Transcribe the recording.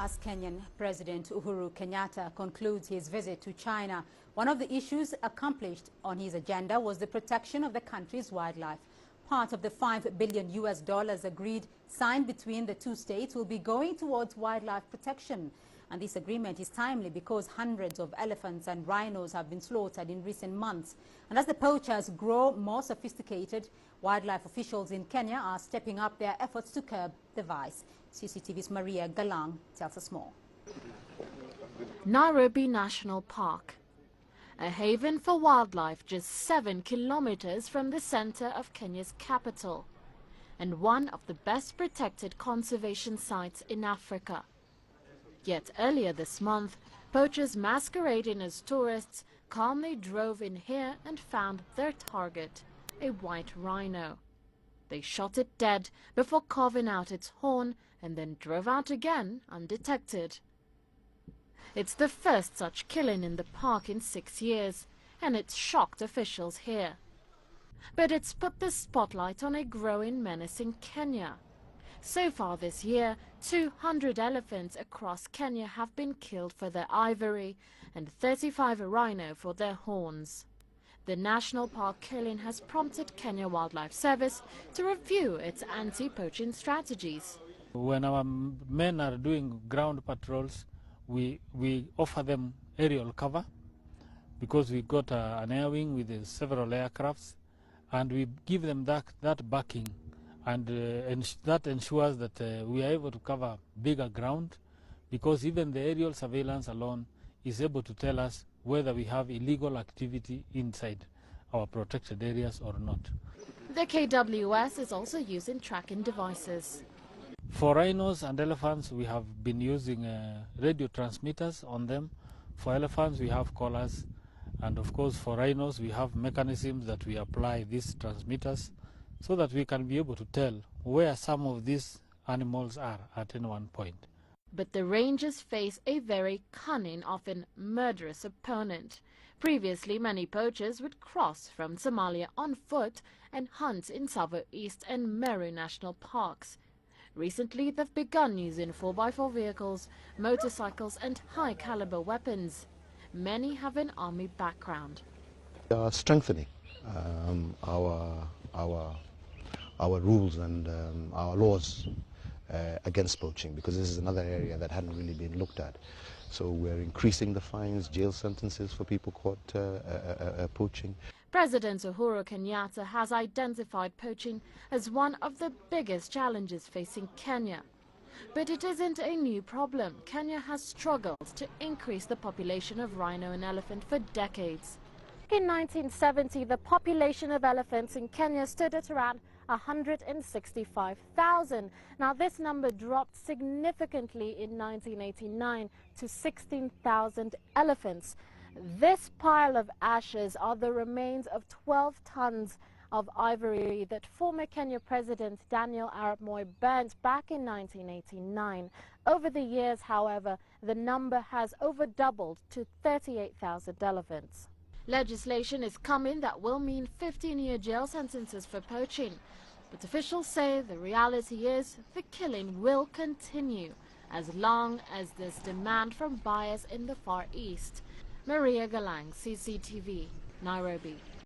as Kenyan President Uhuru Kenyatta concludes his visit to China, one of the issues accomplished on his agenda was the protection of the country's wildlife. Part of the $5 billion agreed signed between the two states will be going towards wildlife protection. And this agreement is timely because hundreds of elephants and rhinos have been slaughtered in recent months. And as the poachers grow more sophisticated, wildlife officials in Kenya are stepping up their efforts to curb the vice. CCTV's Maria Galang tells us more. Nairobi National Park, a haven for wildlife just 7 kilometers from the center of Kenya's capital, and one of the best protected conservation sites in Africa. Yet earlier this month, poachers masquerading as tourists calmly drove in here and found their target, a white rhino. They shot it dead before carving out its horn and then drove out again undetected. It's the first such killing in the park in 6 years, and it's shocked officials here. But it's put the spotlight on a growing menace in Kenya. So far this year, 200 elephants across Kenya have been killed for their ivory and 35 rhino for their horns. The national park killing has prompted Kenya Wildlife Service to review its anti-poaching strategies. When our men are doing ground patrols, we offer them aerial cover because we got an air wing with several aircrafts, and we give them that backing, and that ensures that we are able to cover bigger ground, because even the aerial surveillance alone is able to tell us whether we have illegal activity inside our protected areas or not. The KWS is also using tracking devices. For rhinos and elephants, we have been using radio transmitters on them. For elephants, we have collars. And of course, for rhinos, we have mechanisms that we apply these transmitters so that we can be able to tell where some of these animals are at any one point. But the rangers face a very cunning, often murderous opponent. Previously, many poachers would cross from Somalia on foot and hunt in Tsavo East and Meru national parks. Recently, they've begun using 4x4 vehicles, motorcycles and high-caliber weapons. Many have an army background. We are strengthening our rules and our laws against poaching, because this is another area that hadn't really been looked at. So we're increasing the fines, jail sentences for people caught poaching. President Uhuru Kenyatta has identified poaching as one of the biggest challenges facing Kenya. But it isn't a new problem. Kenya has struggled to increase the population of rhino and elephant for decades. In 1970, the population of elephants in Kenya stood at around 165,000. Now, this number dropped significantly in 1989 to 16,000 elephants. This pile of ashes are the remains of 12 tons of ivory that former Kenya President Daniel Arap Moi burnt back in 1989. Over the years, however, the number has over doubled to 38,000 elephants. Legislation is coming that will mean 15-year jail sentences for poaching. But officials say the reality is the killing will continue as long as there's demand from buyers in the Far East. Maria Galang, CCTV, Nairobi.